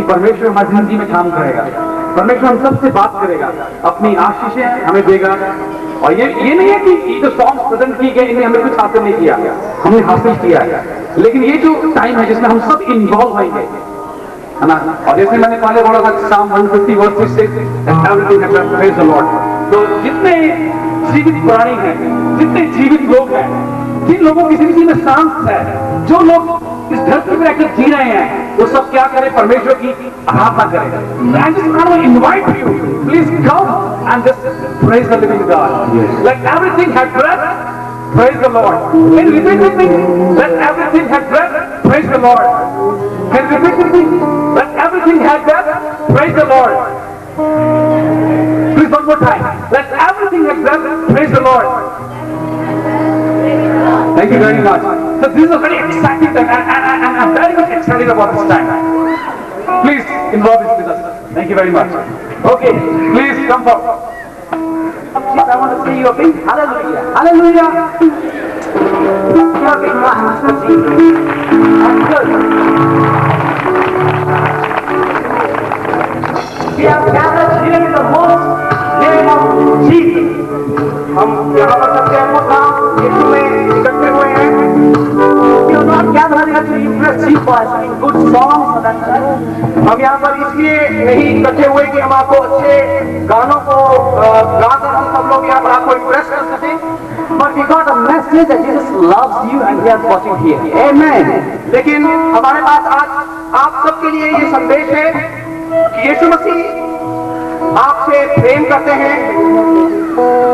कि परमेश्वर हमारी जिंदगी में काम करेगा, परमेश्वर हम सबसे बात करेगा, अपनी आशीषें हमें देगा। और ये नहीं है कि ये जो सॉन्ग प्रेजेंट किए गए इन्हें हमें कुछ हासिल नहीं किया, हमने हासिल किया है, लेकिन ये जो टाइम है जिसमें हम सब इन्वॉल्व होंगे, है ना। और जैसे मैंने पहले बोला था Psalm 150 verse 6 and everything has been praise the Lord। तो जितने जीवित प्राणी हैं, जितने जीवित लोग हैं, जिन लोगों की जिंदगी में सांस है, जो लोग इस धरती पर आकर जी रहे हैं, वो सब क्या करें? परमेश्वर की आराधना करें। I just want to invite you, please come and just praise the living God। Let everything have breath, praise the Lord। Can you repeat with me? Let everything have breath, praise the Lord। Can you repeat with me? Let everything have breath, praise the Lord। Please one more time. Let everything have breath, praise the Lord। Thank you very much। So this is a very exciting time, and I'm very much excited about this time। Please involve this with us। Thank you very much। Okay, please come forward। I want to see you a big hallelujah, hallelujah। You're a big class for Jesus। That's good। We are gathered here in the most name of Jesus। हम यहाँ पर सबसे अद्भुत नाम यीशु में इकट्ठे हुए हैं। We are not gathered here to impress you by singing good songs or that kind। हम यहाँ पर इसलिए नहीं इकट्ठे हुए कि हम आपको अच्छे गानों को गाकर हम सब लोग यहाँ पर आपको इम्प्रेस कर सकें। But we got a message that Jesus loves you and He is watching here। Amen। लेकिन हमारे पास आज आप सबके लिए ये संदेश है कि यीशु मसीह आपसे प्रेम करते हैं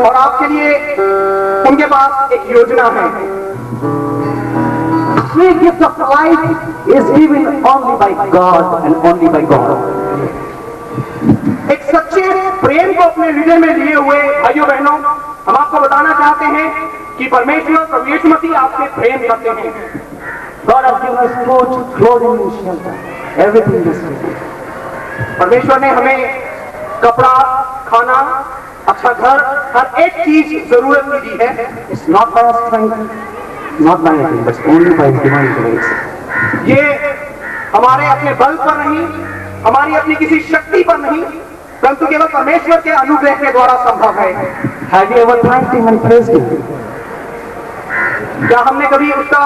और आपके लिए उनके पास एक योजना है। Free gift of life is given only by God and only by God। एक सच्चे प्रेम को अपने हृदय में लिए हुए भाइयों बहनों, हम आपको बताना चाहते हैं कि परमेश्वर प्रभु यीशु मसीह आपसे प्रेम करते हैं। God has given us food, clothing and shelter, everything is free। परमेश्वर ने हमें कपड़ा, खाना, अच्छा घर, हर एक चीज जरूरत की दी है। It's not by our strength, not by anything, but only by divine grace। ये हमारे अपने बल पर नहीं, हमारी अपनी किसी शक्ति पर नहीं, परंतु केवल परमेश्वर के अनुग्रह के द्वारा संभव है। Have you ever thanked Him and praised Him? क्या हमने कभी उसका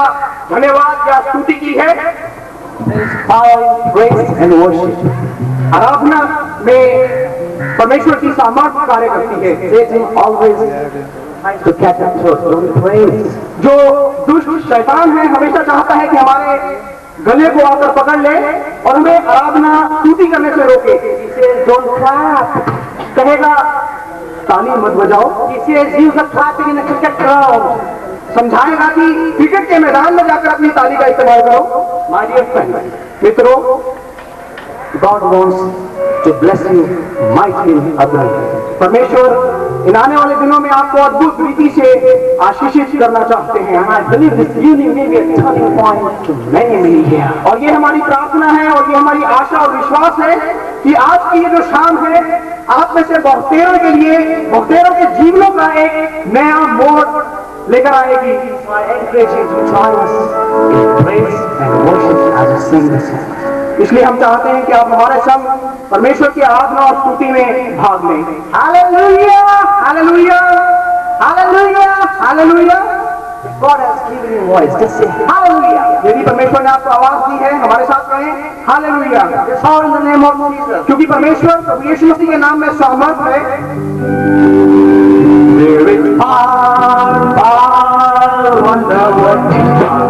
धन्यवाद या स्तुति की है? There is power in praise and worship। आराधना में परमेश्वर की सामर्थ्य कार्य करती है। Satan always tries to catch us short, don't praise। जो दुष्ट शैतान है हमेशा चाहता है कि हमारे गले को आकर पकड़ ले और हमें आराधना स्तुति करने से रोके। इसे don't clap, कहेगा ताली मत बजाओ। इसे use the clapping in a cricket ground, समझाएगा कि क्रिकेट के मैदान में जाकर अपनी ताली का इस्तेमाल करो। My dear friends, मित्रों, God wants to bless you mightily abundantly। परमेश्वर इन आने वाले दिनों में आपको अद्भुत रीति से आशीषित करना चाहते हैं। I believe this union may be a turning point to many years। और ये हमारी प्रार्थना है और ये हमारी आशा और विश्वास है कि आज की ये जो शाम है आप में से बहुतेरों के लिए, बहुतेरों के जीवनों का एक नया मोड़ लेकर आएगी। So I encourage you to join us in praise and worship as we sing this song। इसलिए हम चाहते हैं कि आप हमारे संग परमेश्वर की आराधना और स्तुति में भाग लें। Hallelujah, hallelujah, hallelujah, hallelujah. God has given you voice, just say hallelujah. यदि परमेश्वर ने आपको आवाज दी है, हमारे साथ कहें hallelujah. Power in the name of Jesus। क्योंकि परमेश्वर प्रभु यीशु मसीह के नाम में सामर्थ है। There is power, power, wonder working God।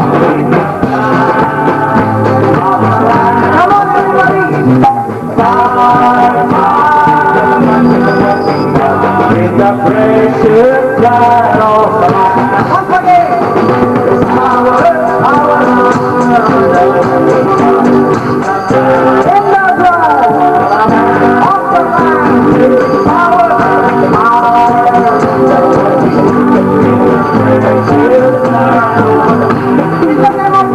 In the precious blood of the Lamb, once again, power, power, in the blood of the Lamb, power, power, in the name of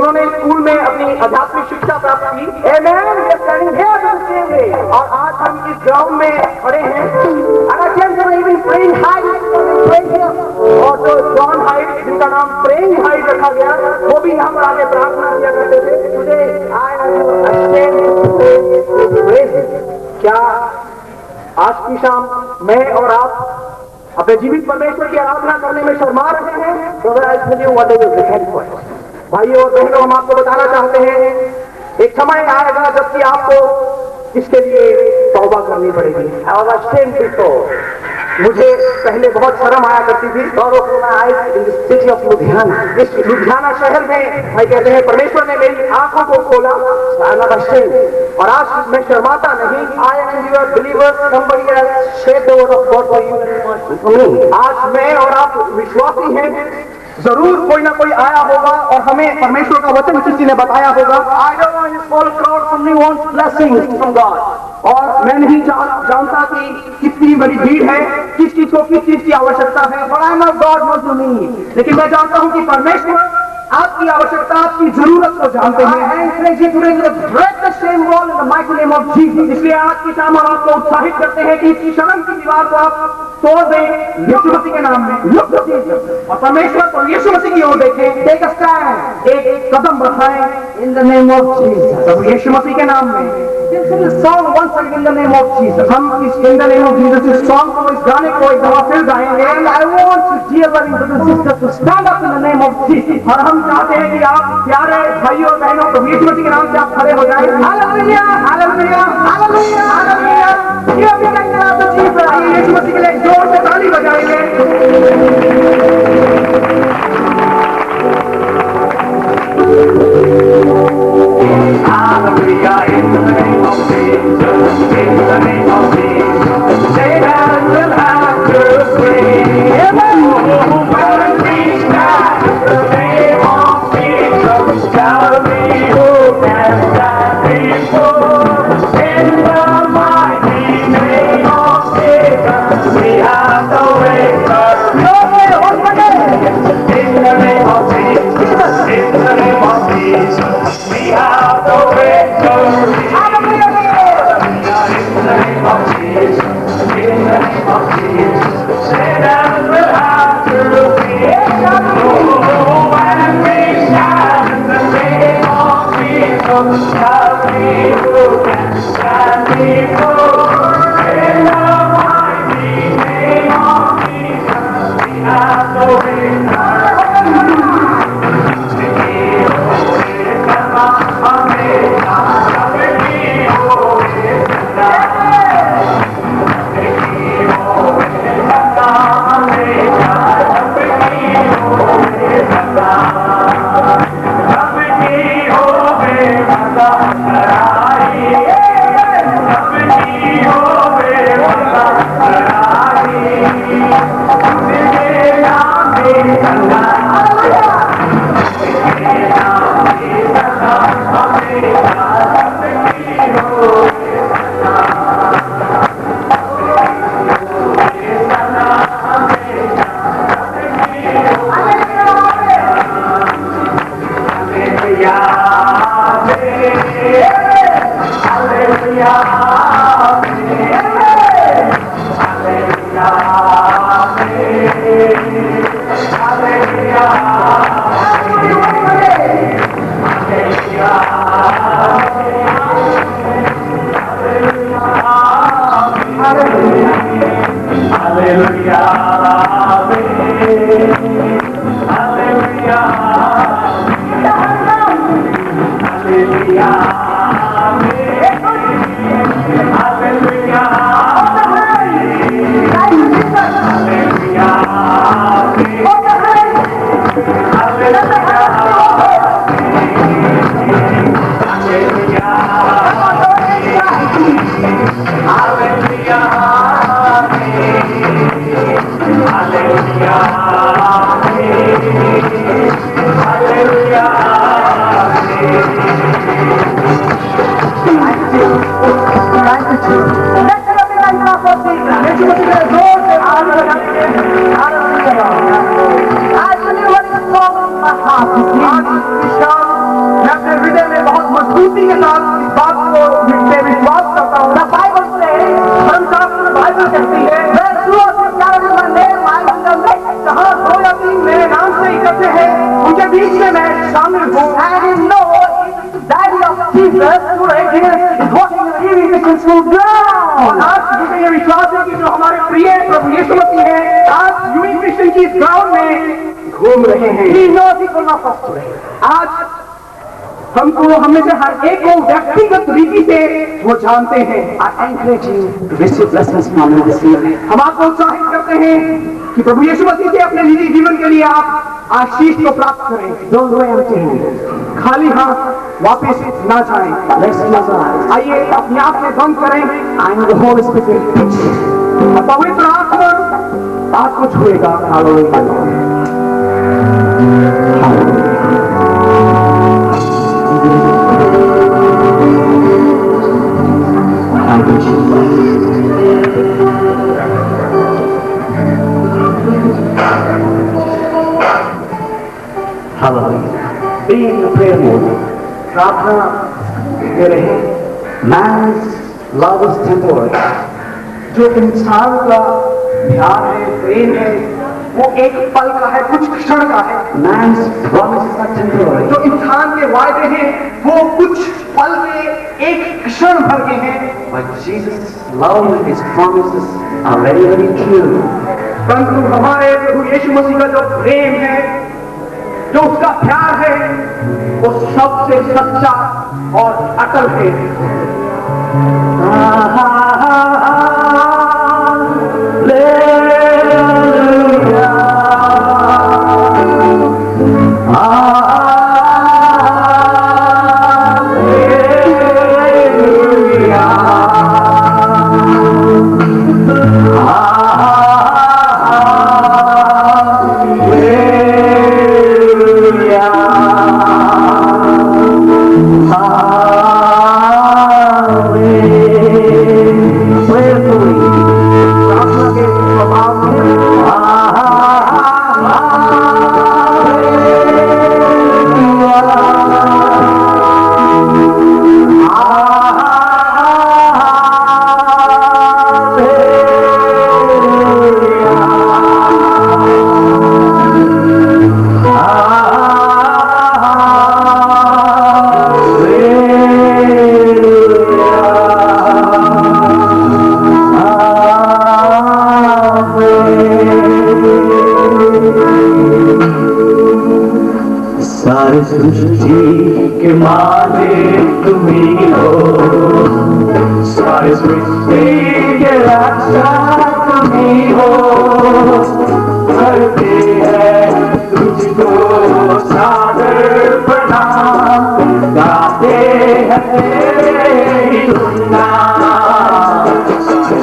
जिन्होंने स्कूल में अपनी आध्यात्मिक शिक्षा प्राप्त की। Amen. We are standing here the same way. और आज हम इस ग्राउंड में खड़े हैं। And I can even praying heights और जो जॉन हाइट जिनका नाम प्रेइंग हाइट रखा गया, वो भी यहाँ पर आगे प्रार्थना किया करते थे। Today I am ashamed to praise Him. क्या आज की शाम मैं और आप अपने जीवित परमेश्वर की आराधना करने में शर्मा रहे हैं? भाइयों और बहनों, हम आपको बताना चाहते हैं, एक समय आएगा जबकि आपको इसके लिए तौबा करनी पड़ेगी। मुझे पहले बहुत शर्म आया करती थी। सिटी ऑफ लुधियाना, इस लुधियाना शहर में भाई कहते हैं परमेश्वर ने मेरी आंखों को खोला और आज मैं शर्माता नहीं। I am your believer, somebody has shared the word of God for you. आज मैं और आप विश्वासी हैं, जरूर कोई ना कोई आया होगा और हमें परमेश्वर का वचन किसी ने बताया होगा। I don't want this whole crowd, somebody wants blessings from God. और मैं नहीं जानता कि कितनी बड़ी भीड़ है, किस चीज को किस चीज की आवश्यकता है। But I know God knows your need. लेकिन मैं जानता हूँ कि परमेश्वर आपकी आवश्यकता, आपकी जरूरत को जानते हैं। इसलिए आज की शाम हम आपको उत्साहित करते हैं कि इस शर्म की दीवार को आप तोड़ दें यीशु मसीह के नाम में, और परमेश्वर को यीशु मसीह की ओर देखें। टेक अ स्टैंड, एक कदम बढ़ाएं in the name of Jesus, प्रभु यीशु मसीह के नाम में। Song once again in the name of Jesus. हम इस in the name of Jesus इस सॉन्ग को, इस गाने को एक दफा फिर गाएंगे। And I want to dear brothers and sisters to stand up in the name of Jesus. और हम चाहते हैं कि आप प्यारे भाइयों और बहनों, प्रभु यीशु मसीह के नाम से आप खड़े हो जाएं। Hallelujah, hallelujah, hallelujah, hallelujah. ये भी कहना तो जीसस, आइए यीशु मसीह के लिए जोर से ताली बजाएंगे। Hallelujah, in the name of Jesus, in the name of Jesus, Satan will have to flee. When we stand in the name of Jesus, tell me who can stand before. In the mighty name of Jesus, we have the victory. In the name of Jesus, in the name of Jesus, we have the victory. In the name of Jesus, in the name of Jesus, Satan will have to flee. Oh, when we stand in the name of Jesus, tell me who can stand before. In the mighty name of Jesus, we have the victory. प्रिय प्रभु यीशु मसीह है, आज unique mission की इस ground में घूम रहे हैं। आज हमको हमें से हर एक को व्यक्तिगत रीति से वो जानते हैं। हम आपको उत्साहित करते हैं कि प्रभु यीशु मसीह से अपने निजी जीवन के लिए आप आशीष को प्राप्त करें। खाली हाथ वापस ना जाएं। आइए अपने आप में बंद करें। पवित्र आत्मा आपको छुएगा। Being the prayer mode, प्रार्थना के रहे। Man's love is temporary. जो इंसान का प्यार है, प्रेम है, वो एक पल का है, कुछ क्षण का है। Man's promises are temporary. जो इंसान के वायदे हैं, वो कुछ पल के एक क्षण भर के हैं। But Jesus' love and His promises are very, very true. परंतु हमारे प्रभु यीशु मसीह का जो प्रेम है, जो उसका प्यार है, वो सबसे सच्चा और अटल है। सृष्टि के मालिक तुम्ही हो, सारी सृष्टि के रक्षक तुम्ही हो। करते हैं तुझको सादर प्रणाम, गाते हैं तेरे गुणगान।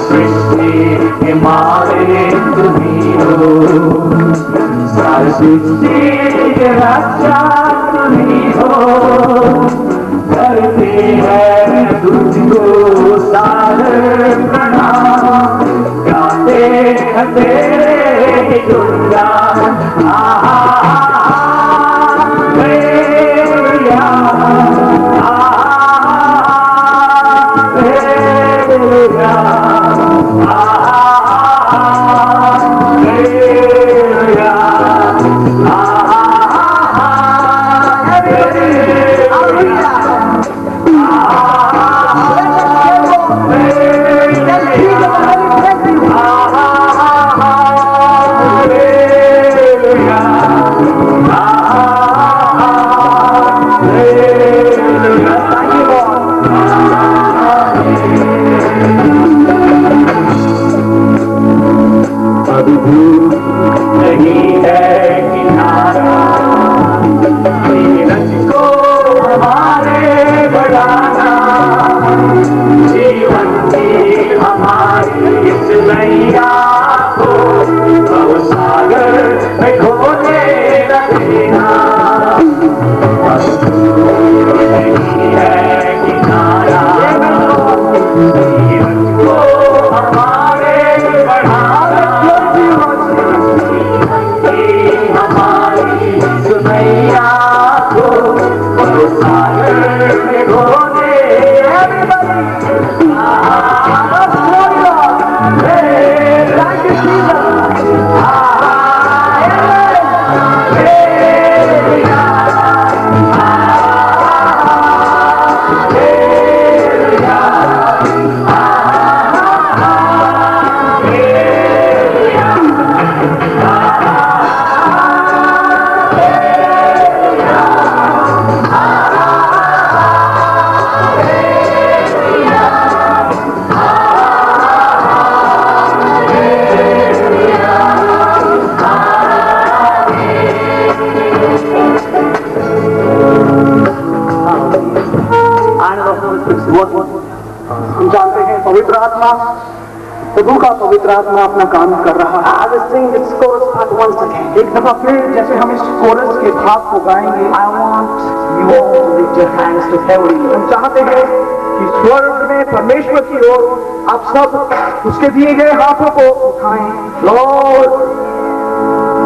सृष्टि के मालिक तुम्ही हो, सारी सृष्टि के रक्षक तुम्ही हो। करते हैं तुझको सादर प्रणाम, गाते हैं तेरे गुणगान। आत्मा, प्रभु का पवित्र आत्मा अपना काम कर रहा है। I will sing this chorus part once again. एक दफा फिर जैसे हम इस कोरस के भाग को गाएंगे, I want you all to lift your hands to heaven. हम चाहते हैं कि स्वर्ग में परमेश्वर की ओर आप सब उसके दिए गए हाथों को उठाएं, Lord,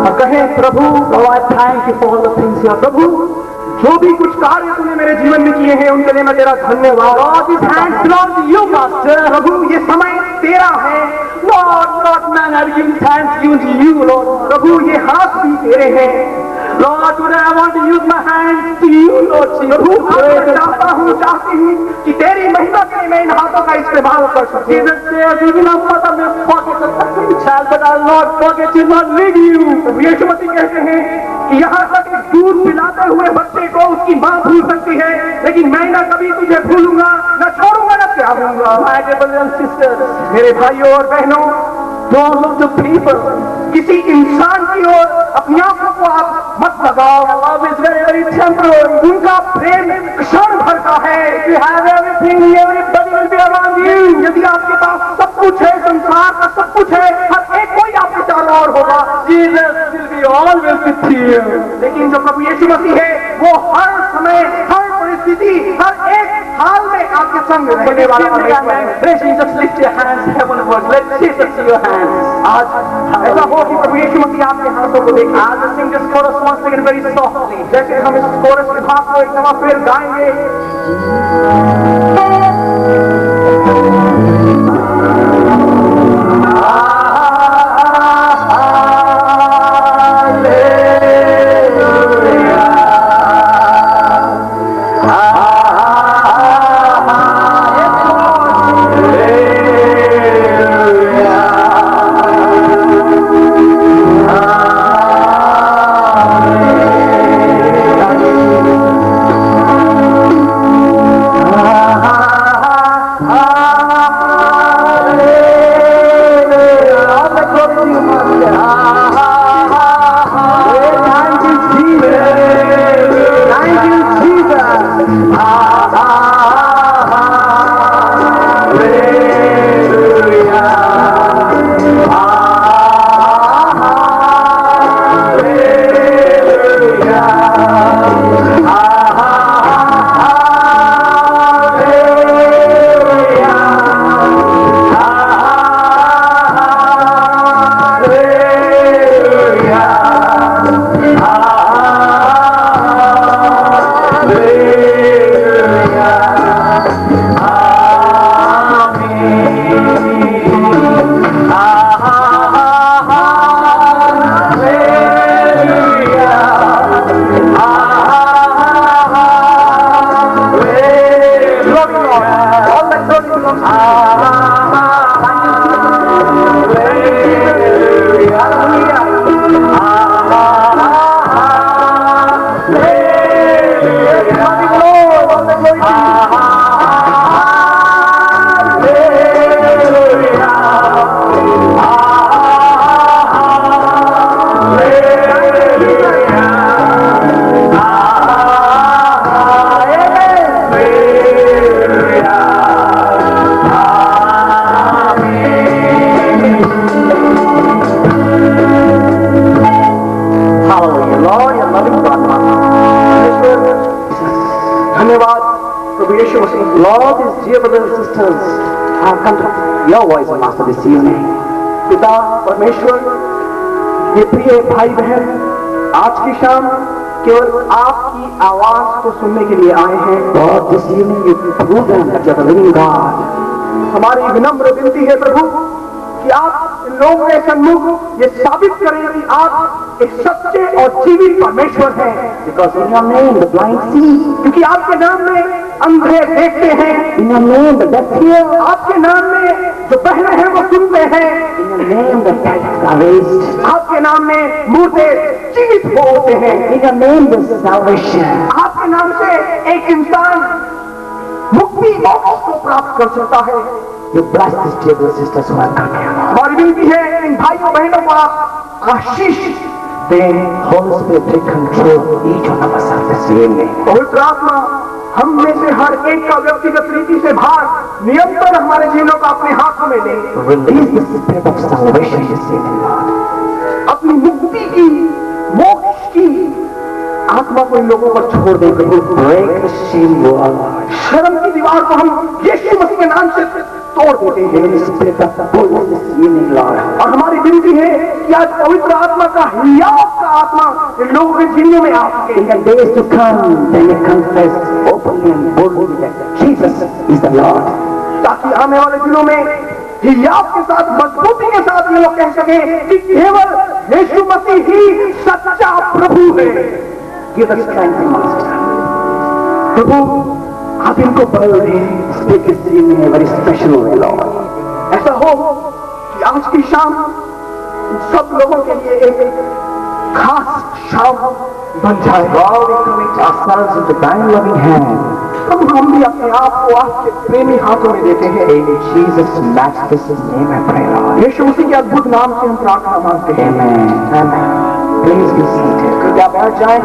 और कहें, प्रभु, Lord, I thank you for all the things you have done. प्रभु, जो भी कुछ कार्य तूने मेरे जीवन में किए हैं उनके लिए मैं तेरा धन्यवाद। Lord, these hands belong to you, Master. प्रभु, ये समय तेरा है। Lord, not man have given hands given to you, Lord. प्रभु, ये हाथ भी तेरे हैं। Lord, today I want to use my hands to you, Lord Prabhu, Jesus. आज मैं चाहती हूँ कि तेरी महिमा के लिए मैं इन हाथों का इस्तेमाल कर सकूं। Jesus says, even a mother may forget the second child, but I'll not forget you, not leave you. प्रभु यीशु मसीह कहते हैं कि यहाँ तक एक दूध पिलाते हुए बच्चे को उसकी माँ भूल सकती है, लेकिन मैं न कभी तुझे भूलूंगा, न छोड़ूंगा, न त्यागूंगा। My dear brothers and sisters, मेरे भाइयों और बहनों, don't look to people. किसी इंसान की ओर अपनी आंखों को आप मत लगाओ। Love is very, very temporary. उनका प्रेम क्षण भर का है। If you have everything, everybody will be around you. यदि आपके पास सब कुछ है, संसार का सब कुछ है, हर एक कोई आपके चारों ओर होगा, Jesus will be always with you. लेकिन जो प्रभु यीशु मसीह है वो हर समय, हर परिस्थिति, हर एक हाल में आपके संग रहने वाला परमेश्वर है। Praise Jesus, lift your hands heavenward. Let Jesus see your hands. आज ऐसा हो कि प्रभु यीशु मसीह आपके हाथों को देखे। I'll just sing this chorus once again very softly. जैसे हम इस कोरस के भाग को एक दफा फिर गाएंगे। धन्यवाद प्रभु यीशु मसीह। Lord, these dear brothers and sisters have come to your voice, Master, this evening. पिता परमेश्वर, ये प्रिय भाई बहन आज की शाम केवल आपकी आवाज को सुनने के लिए आए हैं। Lord, this evening you prove them that you are the living God. हमारी विनम्र विनती है प्रभु कि आप इन लोगों के सन्मुख ये साबित करें कि आप एक सच्चे और जीवित परमेश्वर हैं। Because in your name the blind see, क्योंकि आपके नाम में अंधे देखते हैं, in your name the deaf hear, आपके नाम में जो बहरे हैं वो सुनते हैं, in your name the dead are raised, आपके नाम में मुर्दे जीवित होते हैं, in your name there is salvation. आपके नाम से एक इंसान मुक्ति मोक्ष को प्राप्त कर सकता है। You bless these dear brothers and sisters who have come here. हमारी विनती है इन भाइयों बहनों को आप आशीष दें। Holy Spirit, take control of each one of us this evening. पवित्र आत्मा हम में से हर एक का व्यक्तिगत रीति से भार निरंतर हमारे जीवनों का अपने हाथों में ले। Release the spirit of salvation this evening, Lord. अपनी मुक्ति की, मोक्ष की आत्मा को इन लोगों पर छोड़ दे प्रभु। Break the shame wall, Lord. शर्म की दीवार को हम यीशु मसीह के नाम से तोड़ देते हैं। Give the spirit of boldness this evening, Lord. और हमारी विनती है कि आज पवित्र आत्मा का हियाव का आत्मा इन लोगों के जीवनों में आ सके। In the days to come, they may confess openly and boldly that Jesus is the Lord. ताकि आने वाले दिनों में हियाव के साथ, मजबूती के साथ ये लोग कह सके कि केवल यीशु मसीह ही सच्चा प्रभु है। Give us strength, Master. प्रभु आप इनको बल दें। Speak this evening in a very special way, Lord. ऐसा हो कि आज की शाम सब लोगों के लिए एक खास शाम बन जाए। God, we commit ourselves into thine loving hand. अब हम भी अपने आप को आपके प्रेमी हाथों में देते हैं। In Jesus' matchless name I pray, Lord. यीशु मसीह के अद्भुत नाम से हम प्रार्थना मांगते हैं। Amen. Amen. Please be seated. कृपया बैठ जाएं।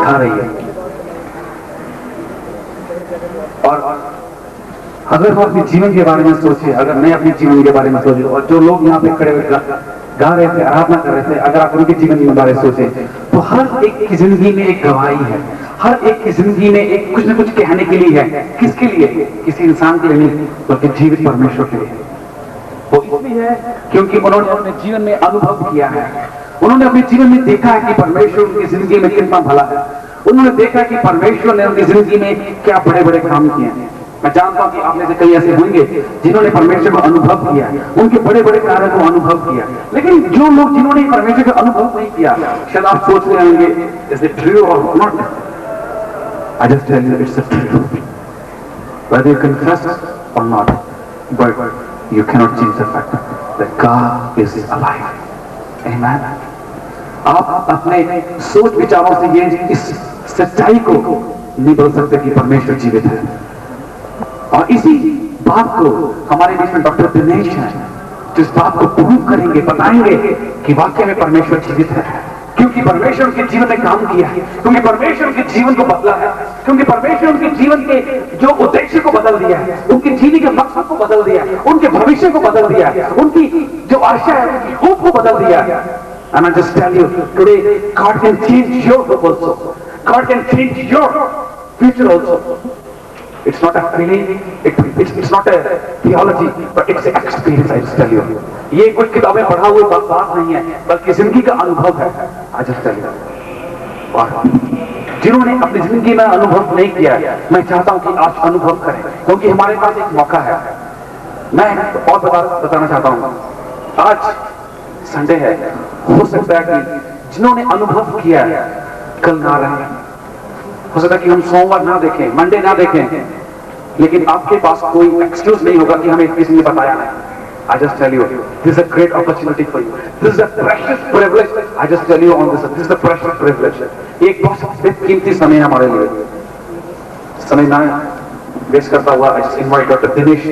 खा रही है। और अगर हम अपने जीवन के बारे में सोचे, अगर मैं अपने जीवन के बारे में सोचूं, और जो लोग यहाँ पे खड़े हुए गा रहे थे, आराधना कर रहे थे, अगर आप उनके जीवन के बारे में सोचे तो हर एक की जिंदगी में एक गवाही है। हर एक की जिंदगी में एक कुछ न कुछ कहने के लिए है। किसके लिए? किसी इंसान के लिए नहीं, बल्कि जीवित परमेश्वर के लिए। वो इसलिए है क्योंकि उन्होंने अपने जीवन में अनुभव किया है। उन्होंने अपने जीवन में देखा है कि परमेश्वर उनकी जिंदगी में कितना भला है। उन्होंने देखा कि परमेश्वर ने उनकी जिंदगी में क्या बड़े बड़े काम किए हैं। मैं जानता हूं कि आप में से कई ऐसे होंगे जिन्होंने परमेश्वर को अनुभव किया, उनके बड़े बड़े कार्यों को अनुभव किया। लेकिन जो लोग जिन्होंने परमेश्वर का अनुभव नहीं किया, शायद आप सोच रहे होंगे इज इट ट्रू और नॉट। I just tell you it's true, whether you confess or not, but you cannot change the fact that God is alive. Amen. आप अपने सोच विचारों से ये इस सच्चाई को नहीं बदल सकते कि परमेश्वर जीवित है। और इसी बात को हमारे बीच में डॉक्टर दिनेश हैं, जो इस बात को प्रूव करेंगे, बताएंगे कि वाकई में परमेश्वर जीवित है। क्योंकि परमेश्वर उनके जीवन में काम किया है, क्योंकि परमेश्वर उनके जीवन को बदला है, क्योंकि परमेश्वर उनके जीवन के जो उद्देश्य को बदल दिया है, उनके जीने के मकसद को बदल दिया है, उनके भविष्य को बदल दिया है, उनकी जो आशा है, उनकी होप को बदल दिया है। And I just tell you today, God can change your hope also. God can change your future also. It's not a feeling, it's not a theology, but it's an experience. I just tell you. ये कुछ किताबें पढ़ा हुई बात नहीं है, बल्कि जिंदगी का अनुभव है। I just tell you. और जिन्होंने अपनी जिंदगी में अनुभव नहीं किया, मैं चाहता हूँ कि आज अनुभव करें, क्योंकि हमारे पास एक मौका है। मैं और बताना चाहता हूँ, आज संडे है, हो सकता है कि जिन्होंने अनुभव किया कल ना रहे, हो सकता है कि हम सोमवार ना देखें, मंडे ना देखें, लेकिन आपके पास कोई एक्सक्यूज नहीं होगा कि हमें किसी ने बताया नहीं। I just tell you, this is a great opportunity for you. This is a precious privilege. I just tell you on this. This is a precious privilege. एक बहुत कीमती समय है हमारे लिए। समय ना वेस्ट करता हुआ, I just invite Dr. Dinesh,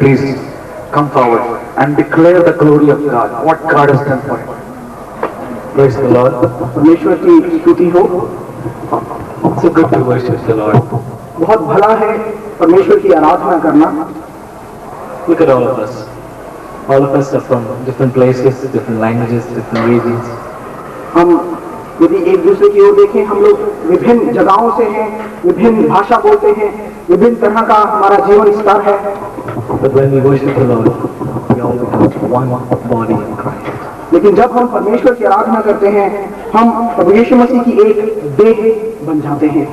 please come forward and declare the glory of God. What God has done for you. Praise the Lord. परमेश्वर की स्तुति हो। It's so good to worship the Lord. बहुत भला है परमेश्वर की आराधना करना। Look at all of us. All of us are from different places, different languages, different regions. हम यदि एक दूसरे की ओर देखें, हम लोग विभिन्न जगहों से हैं, विभिन्न भाषा बोलते हैं, विभिन्न तरह का हमारा जीवन स्तर है। But when we worship the Lord, we all become one body in Christ. लेकिन जब हम परमेश्वर की आराधना करते हैं, हम प्रभु यीशु मसीह की एक देह बन जाते हैं।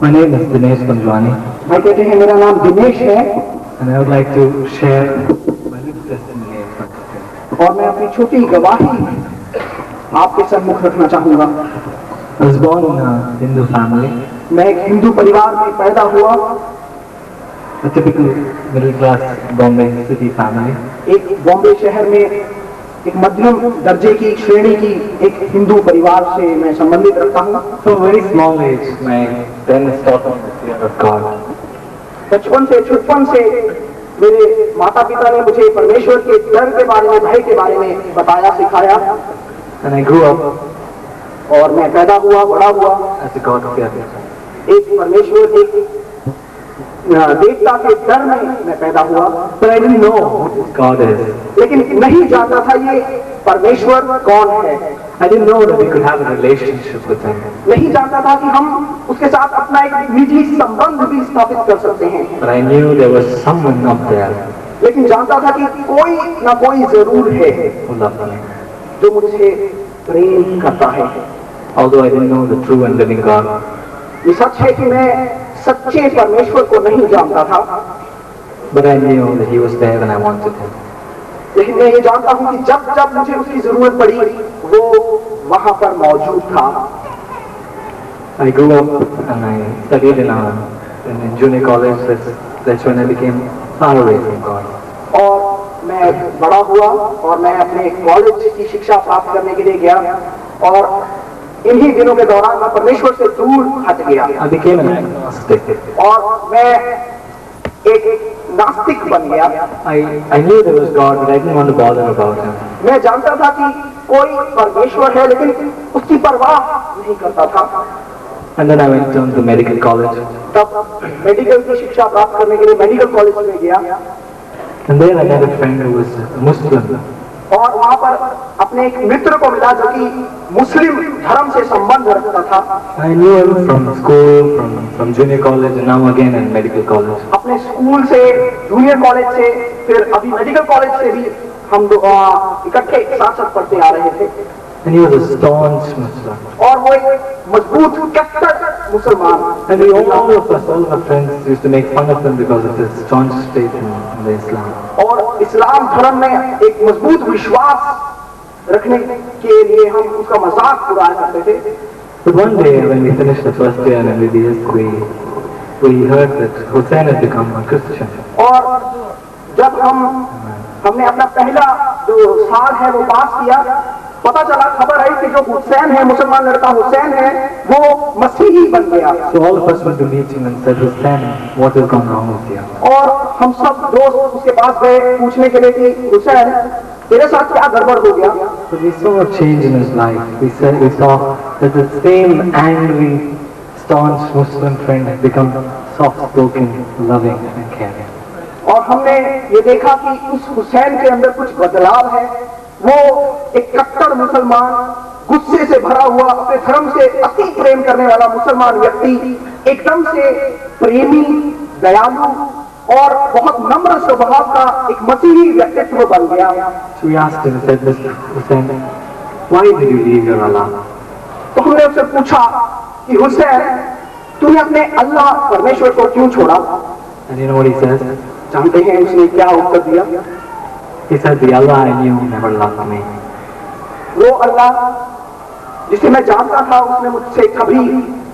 My name is Dinesh Panjwani, भाई कहते हैं मेरा नाम दिनेश है, and I would like to share my little testimony in front of you. और मैं अपनी छोटी गवाही आपके सम्मुख रखना चाहूंगा। I was born in a Hindu family, मैं एक हिंदू परिवार में पैदा हुआ, a typical middle class Bombay city family. एक बॉम्बे शहर में एक मध्यम दर्जे की श्रेणी की एक हिंदू परिवार से मैं संबंधित रखता हूँ। From a very small age, my parents taught me the fear of God. बचपन से छुटपन से मेरे माता पिता ने मुझे परमेश्वर के डर के बारे में, भय के बारे में बताया, सिखाया, And I grew up और मैं पैदा हुआ, बड़ा हुआ as a God fearer. एक परमेश्वर एक देवता के डर में मैं पैदा हुआ, But I didn't know who God is. लेकिन नहीं जानता था ये परमेश्वर कौन है। I didn't know that we could have a relationship with Him. नहीं जानता था कि हम उसके साथ अपना एक निजी संबंध भी स्थापित कर सकते हैं। But I knew there was someone up there लेकिन जानता था कि कोई ना कोई जरूर है who loved me. जो मुझे प्रेम करता है। Although I didn't know the true and living God, ये सच है कि मैं सच्चे परमेश्वर को नहीं जानता था, but I knew that He was there when I wanted Him. लेकिन मैं ये जानता हूँ कि जब जब मुझे उसकी जरूरत पड़ी वो वहां पर मौजूद था। I grew up and I studied in junior college. That's when I became far away from God. और मैं बड़ा हुआ और मैं अपने कॉलेज की शिक्षा प्राप्त करने के लिए गया और इन्हीं दिनों के दौरान मैं परमेश्वर से दूर हट गया I became an agnostic. और मैं एक नास्तिक बन गया। I knew there was God, but I didn't want to bother about Him. मैं जानता था कि कोई परमेश्वर है लेकिन उसकी परवाह नहीं करता था। And then I went on to medical college. तब मेडिकल की शिक्षा प्राप्त करने के लिए मेडिकल कॉलेज में गया And there I met a friend who was Muslim. और वहां पर अपने एक मित्र को मिला जो कि मुस्लिम धर्म से संबंध रखता था। I knew him from school, from junior college, and now again in medical college. अपने स्कूल से, जूनियर कॉलेज से, फिर अभी मेडिकल कॉलेज से भी हम इकट्ठे साथ साथ पढ़ते आ रहे थे। And he was a staunch Muslim. और वो एक मजबूत कट्टर मुसलमान। And all of my friends used to make fun of him because of his staunch faith in the Islam. और इस्लाम धर्म में एक मजबूत विश्वास रखने के लिए हम उसका मजाक उड़ाया करते थे। But one day when we finished the first year in MBBS, we heard that Hussein had become a Christian. और जब हमने अपना पहला जो साल है वो पास किया, पता चला, खबर आई कि जो हुसैन है, मुसलमान लड़का हुसैन है, वो मसीही बन गया। So all of us went to meet him and said, Hussein, what has gone wrong with you? और हम सब दोस्त उसके पास गए पूछने के लिए कि हुसैन तेरे साथ क्या गड़बड़ हो गया। But we saw a change in his life. We saw that the same angry, staunch Muslim friend had become soft-spoken, loving and caring. और हमने ये देखा कि उस हुसैन के अंदर कुछ बदलाव है। वो एक कट्टर मुसलमान, गुस्से से भरा हुआ, अपने धर्म से अति प्रेम करने वाला मुसलमान व्यक्ति एकदम से प्रेमी, दयालु और बहुत नम्र स्वभाव का एक मसीही व्यक्तित्व बन गया। So we asked him, said, Mr. Hussein, why did you leave your Allah? तो हमने उससे पूछा कि हुसैन तूने अपने अल्लाह परमेश्वर को क्यों छोड़ा? And you know what he says? जानते हैं उसने क्या उत्तर दिया? He said, the Allah I knew never loved me. वो अल्लाह जिसे मैं जानता था उसने मुझसे कभी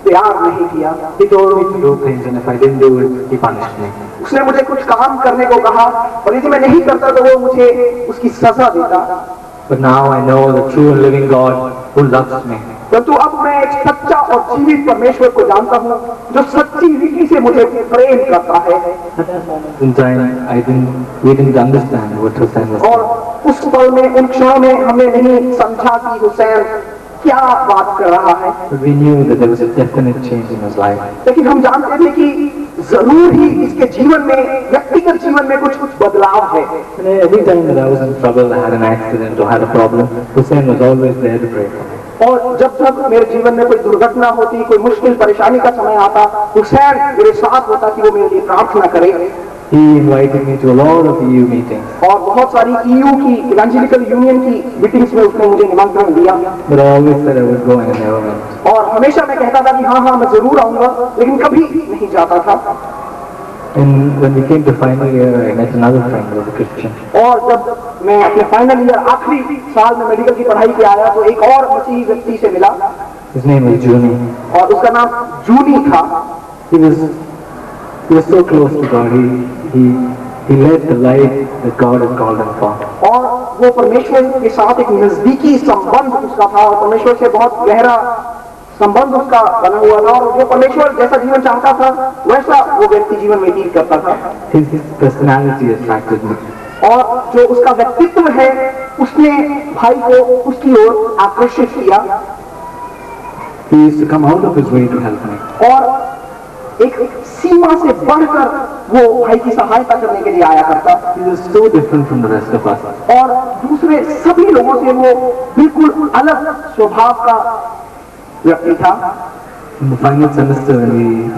प्यार नहीं किया। He told me to do things and if I didn't do it, he punished me. उसने मुझे कुछ काम करने को कहा और यदि मैं नहीं करता तो वो मुझे उसकी सजा देता। But now I know the true and living God who loves me. परंतु अब मैं एक सच्चा और जीवित परमेश्वर को जानता हूँ जो सच्ची रीति से मुझे प्रेम करता है। In time, we didn't understand what Hussein was और saying. उस पल में, उन क्षणों में हमने नहीं समझा कि हुसैन क्या बात कर रहा है। But we knew that there was a definite change in his life. लेकिन हम जानते थे कि जरूर ही इसके जीवन में, व्यक्तिगत जीवन में कुछ बदलाव है। And every time that I was in trouble, I had an accident or had a problem, Hussein was always there to pray for me. और जब जब मेरे जीवन में कोई दुर्घटना होती, कोई मुश्किल परेशानी का समय आता, हुसैन मेरे साथ होता कि वो मेरे लिए प्रार्थना करे। He invited me to a lot of EU meetings. और बहुत सारी EU की, इवेंजेलिकल यूनियन की मीटिंग्स में उसने मुझे निमंत्रण दिया। But I always said I would go and I never went. और हमेशा मैं कहता था कि हाँ मैं जरूर आऊंगा, लेकिन कभी नहीं जाता था। And when we came to final year, I met another friend who was a Christian. और जब मैं अपने फाइनल ईयर आखिरी साल में मेडिकल की पढ़ाई पे आया तो एक और मसीही व्यक्ति से मिला। His name was Juni. और उसका नाम जूनी था। He was so close to God. He led the life that God had called him for. और वो परमेश्वर के साथ एक नजदीकी संबंध उसका था और परमेश्वर से बहुत गहरा संबंध उसका बना हुआ था और जो परमेश्वर जैसा जीवन चाहता था वैसा वो व्यक्ति जीवन व्यतीत करता था। His personality attracted me. और जो उसका व्यक्तित्व है उसने भाई को उसकी ओर आकर्षित किया। He used to come out of his way to help me. और एक सीमा से बढ़कर वो भाई की सहायता करने के लिए आया करता। He was so different from the rest of us. और दूसरे सभी लोगों से वो बिल्कुल अलग स्वभाव का व्यक्ति था। In the final semester,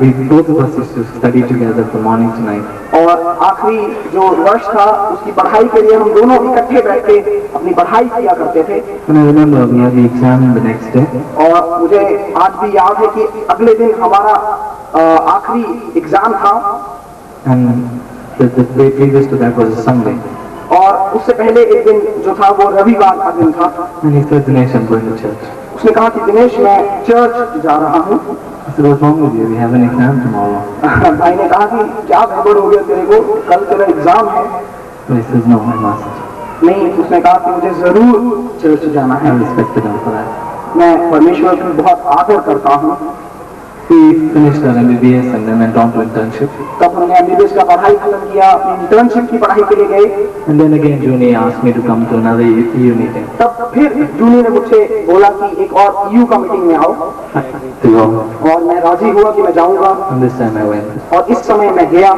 we both of us used to study together from morning to night. और आखिरी जो वर्ष था उसकी पढ़ाई के लिए हम दोनों इकट्ठे बैठ के अपनी पढ़ाई किया करते थे। And I remember we had the exam the next day. और मुझे आज भी याद है कि अगले दिन हमारा आखिरी एग्जाम था। And the day previous to that was a Sunday. और उससे पहले एक दिन जो था वो रविवार का दिन था। And he said, Dinesh, I'm going to church. उसने कहा कि दिनेश मैं चर्च जा रहा हूँ। I said, what's wrong with you? We have an exam tomorrow. भाई ने कहा कि क्या गड़बड़ हो गया तेरे को, कल तेरा एग्जाम है। So he says, no, I must. नहीं, उसने कहा कि मुझे जरूर चर्च जाना I है। respected him for that. मैं परमेश्वर की बहुत आदर करता हूँ। We finished our MBBS and then went on to internship. तब हमने एमबीबीएस का पढ़ाई खत्म किया, अपनी इंटर्नशिप की पढ़ाई के लिए गए। And then again, Juni asked me to come to another EU meeting. तब फिर जूनी ने मुझसे बोला कि एक और ईयू का मीटिंग में आओ। To go. और मैं राजी हुआ कि मैं जाऊंगा। And this time I went. और इस समय मैं गया।